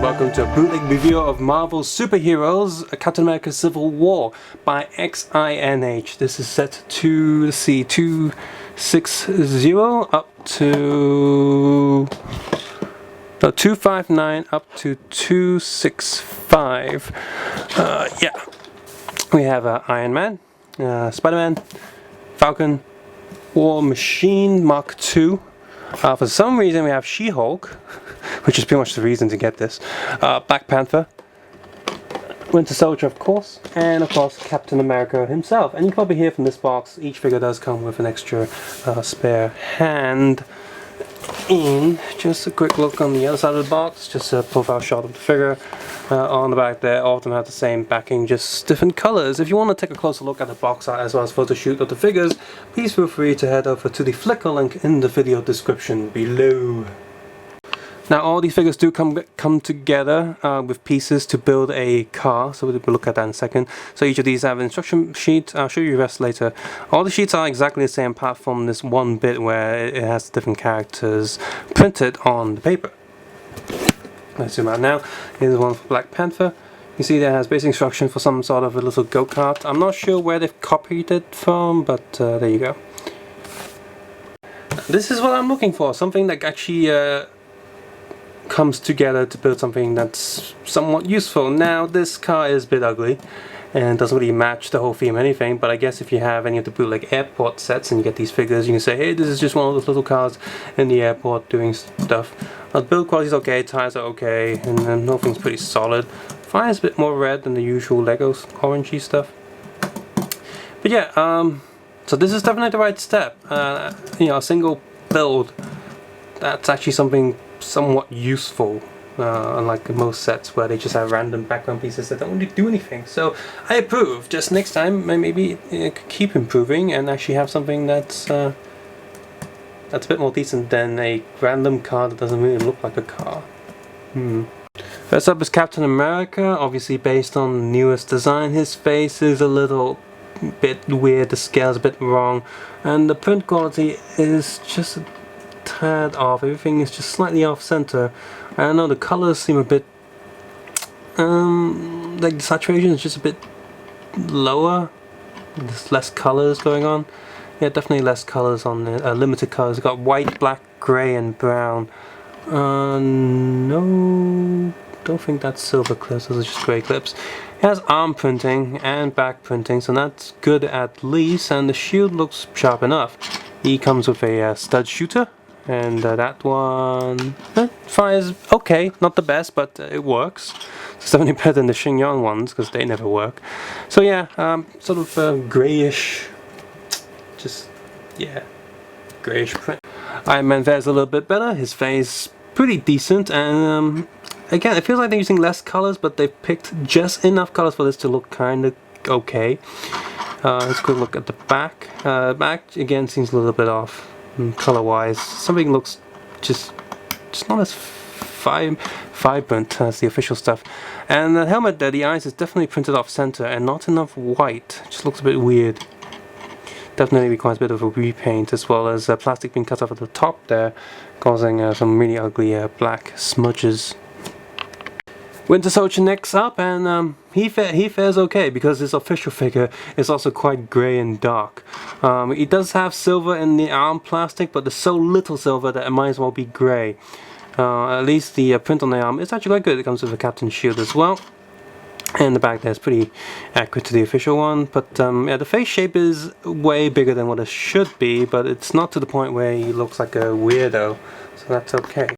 welcome to a bootleg review of Marvel's Superheroes Captain America Civil War by Xinh. This is set to, let's see, 260 up to... no, 259 up to 265. Yeah. We have Iron Man, Spider-Man, Falcon, War Machine Mark II. For some reason we have She-Hulk, which is pretty much the reason to get this. Black Panther, Winter Soldier of course, and of course Captain America himself. And you can probably hear from this box, each figure does come with an extra spare hand. In just a quick look on the other side of the box, just a profile shot of the figure. On the back there, all of them have the same backing, just different colors. If you want to take a closer look at the box art as well as photo shoot of the figures, please feel free to head over to the Flickr link in the video description below. Now all these figures do come together with pieces to build a car, so we'll look at that in a second. So each of these have an instruction sheet. I'll show you the rest later. All the sheets are exactly the same apart from this one bit where it has different characters printed on the paper. Let's zoom out now. Here's one for Black Panther. You see that has basic instruction for some sort of a little go-kart. I'm not sure where they've copied it from, but there you go. This is what I'm looking for, something that actually comes together to build something that's somewhat useful. Now this car is a bit ugly and doesn't really match the whole theme or anything, but I guess if you have any of the bootleg airport sets and you get these figures, you can say, hey, this is just one of those little cars in the airport doing stuff. The build quality is okay, tires are okay, and then nothing's pretty solid. Fire is a bit more red than the usual Legos orangey stuff. But yeah, so this is definitely the right step. You know, a single build, that's actually something somewhat useful, unlike most sets where they just have random background pieces that don't really do anything. So I approve. Just next time maybe keep improving and actually have something that's a bit more decent than a random car that doesn't really look like a car. First up is Captain America, obviously based on the newest design. His face is a little bit weird, the scale's a bit wrong, and the print quality is just a tad off. Everything is just slightly off center. I don't know, the colors seem a bit like the saturation is just a bit lower. There's less colors going on. Yeah, definitely less colors on the limited colors. We've got white, black, grey and brown. No, don't think that's silver clips, those are just grey clips. It has arm printing and back printing, so that's good at least, and the shield looks sharp enough. He comes with a stud shooter, and that one fires okay, not the best, but it works. It's definitely better than the Xinh ones, because they never work. So yeah, sort of greyish, just, yeah, greyish print. Iron Man fares a little bit better, his face pretty decent, and again, it feels like they're using less colors, but they picked just enough colors for this to look kind of okay. Let's go look at the back. Back again seems a little bit off color wise. Something looks just not as vibrant as the official stuff. And the helmet there, the eyes is definitely printed off center and not enough white. Just looks a bit weird. Definitely requires a bit of a repaint, as well as plastic being cut off at the top there, causing some really ugly black smudges. Winter Soldier next up, and he fares okay because his official figure is also quite grey and dark. He does have silver in the arm plastic, but there's so little silver that it might as well be grey. At least the print on the arm is actually quite good. It comes with a Captain shield as well. And the back there is pretty accurate to the official one, but yeah, the face shape is way bigger than what it should be, but it's not to the point where he looks like a weirdo, so that's okay.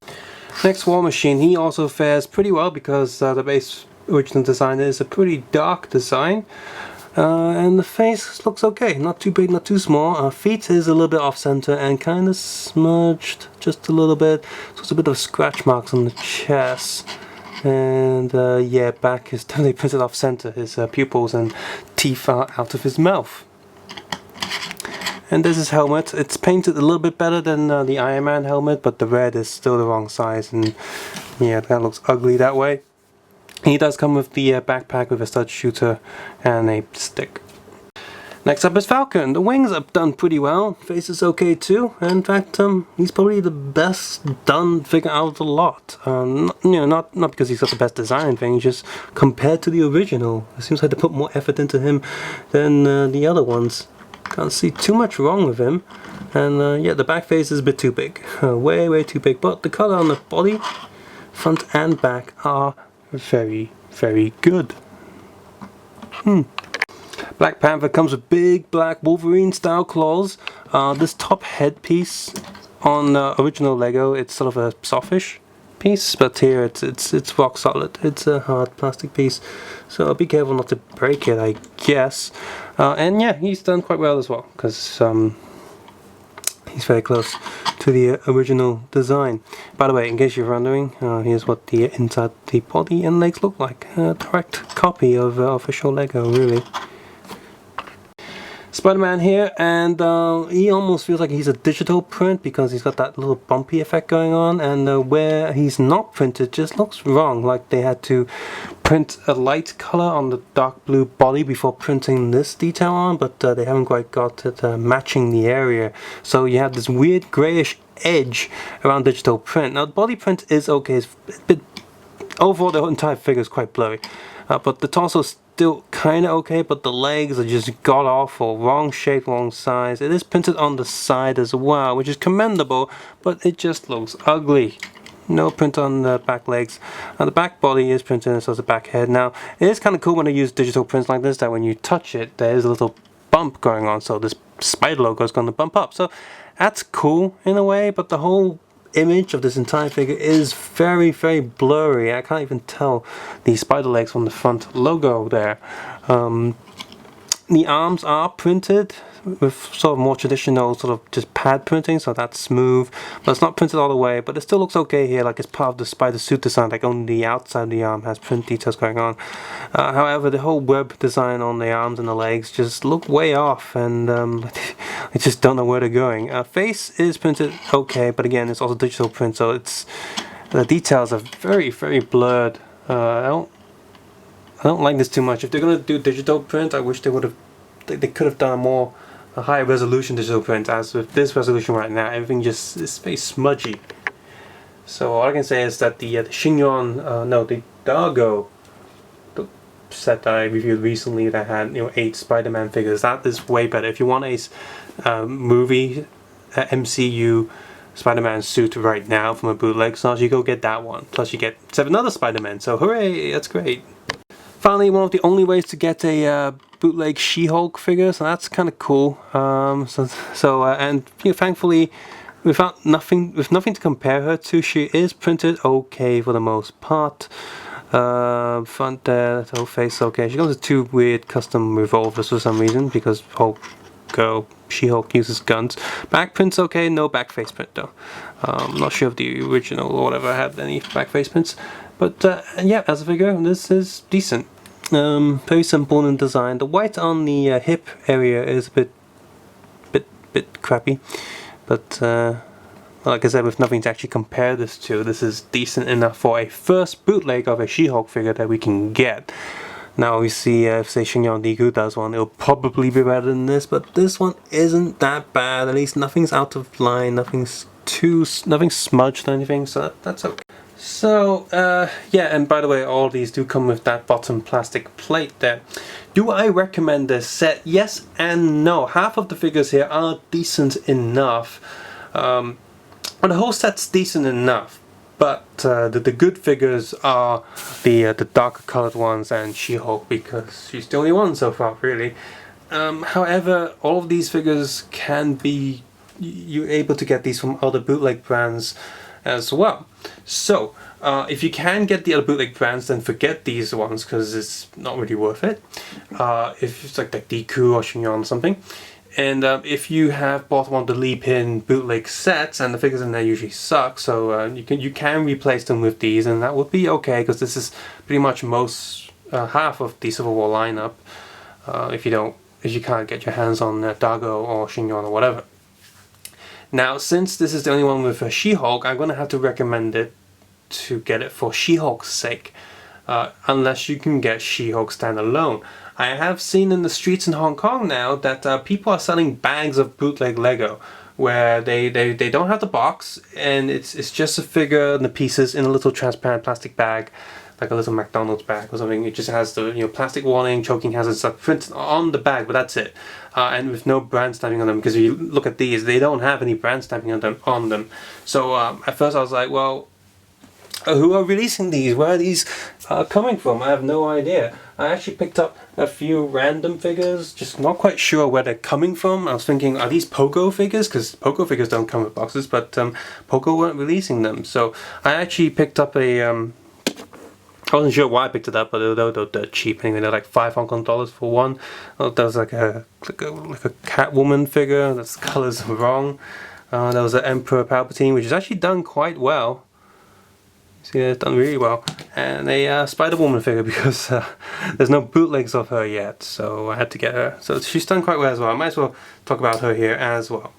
Next, War Machine. He also fares pretty well because the base original design is a pretty dark design, and the face looks okay, not too big, not too small. Feet is a little bit off center and kind of smudged just a little bit, so it's a bit of scratch marks on the chest. And yeah, back is totally printed off center. His pupils and teeth are out of his mouth. And there's his helmet. It's painted a little bit better than the Iron Man helmet, but the red is still the wrong size, and yeah, that looks ugly that way. He does come with the backpack with a stud shooter and a stick. Next up is Falcon. The wings are done pretty well. Face is okay too. In fact, he's probably the best done figure out of the lot. Not because he's got the best design thing, just compared to the original. It seems like they put more effort into him than the other ones. Can't see too much wrong with him. And yeah, the back face is a bit too big. Way too big. But the color on the body, front and back, are very good. Black Panther comes with big black Wolverine style claws. This top headpiece on original Lego, it's sort of a softish piece, but here it's rock solid. It's a hard plastic piece, so be careful not to break it, I guess. And yeah, he's done quite well as well, because he's very close to the original design. By the way, in case you're wondering, here's what the inside the body and legs look like. A direct copy of official Lego, really. Spider-Man here, and he almost feels like he's a digital print because he's got that little bumpy effect going on, and where he's not printed just looks wrong, like they had to print a light color on the dark blue body before printing this detail on, but they haven't quite got it matching the area, so you have this weird grayish edge around digital print. Now the body print is okay, it's a bit, overall the entire figure is quite blurry, but the torso still kinda okay, but the legs are just god awful, wrong shape, wrong size. It is printed on the side as well, which is commendable, but it just looks ugly. No print on the back legs. The back body is printed and so is the back head. Now, it is kind of cool when I use digital prints like this, that when you touch it, there is a little bump going on, so this spider logo is going to bump up. So that's cool in a way, but the whole image of this entire figure is very blurry. I can't even tell the spider legs from the front logo there. The arms are printed with sort of more traditional sort of just pad printing, so that's smooth, but it's not printed all the way, but it still looks okay here, like it's part of the spider suit design, like only the outside of the arm has print details going on. However, the whole web design on the arms and the legs just look way off, and I just don't know where they're going. Face is printed okay, but again, it's also digital print, so it's the details are very blurred. I don't like this too much. If they're gonna do digital print, I wish they could have done a high resolution digital print. As with this resolution right now, everything just is very smudgy. So all I can say is that the the Dargo set that I reviewed recently that had 8 Spider-Man figures, that is way better. If you want a movie MCU Spider-Man suit right now from a bootleg, so you go get that one. Plus you get 7 other Spider-Men, so hooray, that's great. Finally, one of the only ways to get a bootleg She-Hulk figure, so that's kind of cool. Thankfully, with nothing to compare her to, she is printed okay for the most part. Front there, whole face okay. She comes with 2 weird custom revolvers for some reason, because She-Hulk uses guns. Back print's okay, no back face print though. I'm not sure if the original or whatever had any back face prints. But yeah, as a figure, this is decent. Very simple in design. The white on the hip area is a bit crappy, but like I said, with nothing to actually compare this to, this is decent enough for a first bootleg of a She-Hulk figure that we can get. Now we see if say Xinh Digu does one, it'll probably be better than this, but this one isn't that bad. At least nothing's out of line, nothing's smudged or anything, so that's okay. So, yeah, and by the way, all these do come with that bottom plastic plate there. Do I recommend this set? Yes and no. Half of the figures here are decent enough. The whole set's decent enough, but the good figures are the darker colored ones and She-Hulk, because she's the only one so far, really. However, all of these figures can be... you're able to get these from other bootleg brands as well. So if you can get the other bootleg brands, then forget these ones because it's not really worth it. If it's like Deku or Xinh or something, and if you have bought one of the Lee-Pin bootleg sets, and the figures in there usually suck, so you can replace them with these, and that would be okay, because this is pretty much half of the Civil War lineup. If you can't get your hands on Dargo or Xinh or whatever. Now, since this is the only one with a She-Hulk, I'm going to have to recommend it to get it for She-Hulk's sake. unless you can get She-Hulk standalone. I have seen in the streets in Hong Kong now that people are selling bags of bootleg Lego where they don't have the box, and it's just a figure and the pieces in a little transparent plastic bag, like a little McDonald's bag or something. It just has the plastic warning, choking hazard stuff printed on the bag, but that's it. And with no brand stamping on them, because if you look at these, they don't have any brand stamping on them. So at first I was like, well, who are releasing these? Where are these coming from? I have no idea. I actually picked up a few random figures, just not quite sure where they're coming from. I was thinking, are these Pogo figures? Because Pogo figures don't come with boxes, but Pogo weren't releasing them. So I actually picked up a... I wasn't sure why I picked it up, but they're cheap anyway. They're like $5 Hong Kong for one. There was like a Catwoman figure. The colors are wrong. There was an Emperor Palpatine, which is actually done quite well. See, it's done really well. And a Spider-Woman figure, because there's no bootlegs of her yet, so I had to get her. So she's done quite well as well. I might as well talk about her here as well.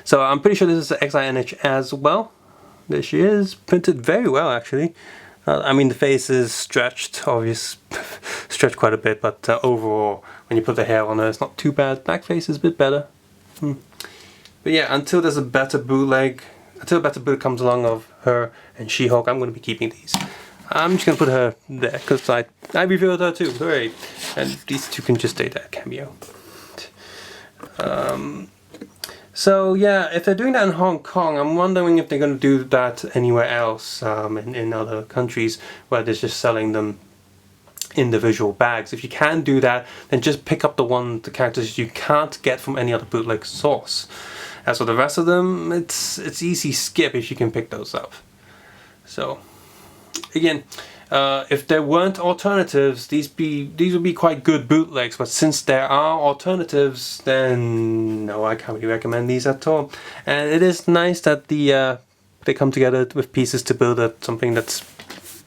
So I'm pretty sure this is the XINH as well. There she is, printed very well actually. I mean, the face is stretched, stretched quite a bit, but overall, when you put the hair on her, it's not too bad. Back face is a bit better. But yeah, until there's a better bootleg, until a better bootleg comes along of her and She-Hulk, I'm going to be keeping these. I'm just going to put her there, because I revealed her too, hooray! And these two can just stay there, cameo. So yeah, if they're doing that in Hong Kong, I'm wondering if they're going to do that anywhere else in other countries where they're just selling them individual bags. If you can do that, then just pick up the characters you can't get from any other bootleg source. As for the rest of them, it's easy skip if you can pick those up. So again, if there weren't alternatives, these would be quite good bootlegs, but since there are alternatives, then no, I can't really recommend these at all. And it is nice that they come together with pieces to build something that's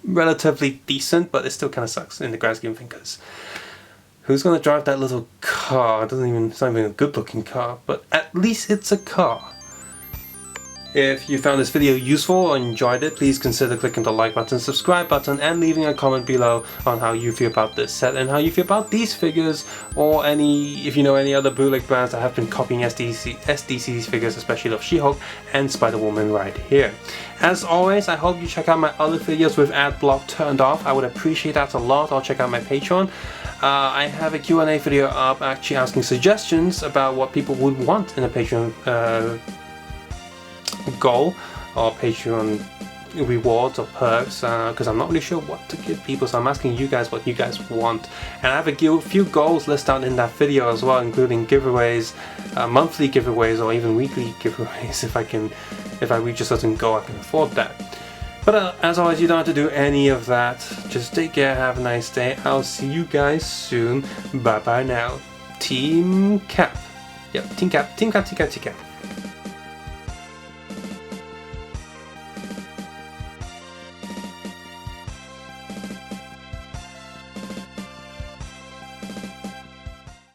relatively decent, but it still kind of sucks in the grand scheme of things, because who's going to drive that little car? It's not even a good looking car, but at least it's a car. If you found this video useful or enjoyed it, please consider clicking the like button, subscribe button, and leaving a comment below on how you feel about this set and how you feel about these figures, or if you know any other bootleg brands that have been copying SDC's figures, especially of She-Hulk and Spider-Woman right here. As always, I hope you check out my other videos with ad block turned off. I would appreciate that a lot. Or check out my Patreon. I have a Q&A video up actually asking suggestions about what people would want in a Patreon goal or Patreon rewards or perks, because I'm not really sure what to give people, so I'm asking you guys what you guys want. And I have a few goals listed out in that video as well, including giveaways, monthly giveaways, or even weekly giveaways if I reach a certain goal, I can afford that. But as always, you don't have to do any of that. Just take care, have a nice day. I'll see you guys soon. Bye bye now. Team Cap. Yep, Team Cap.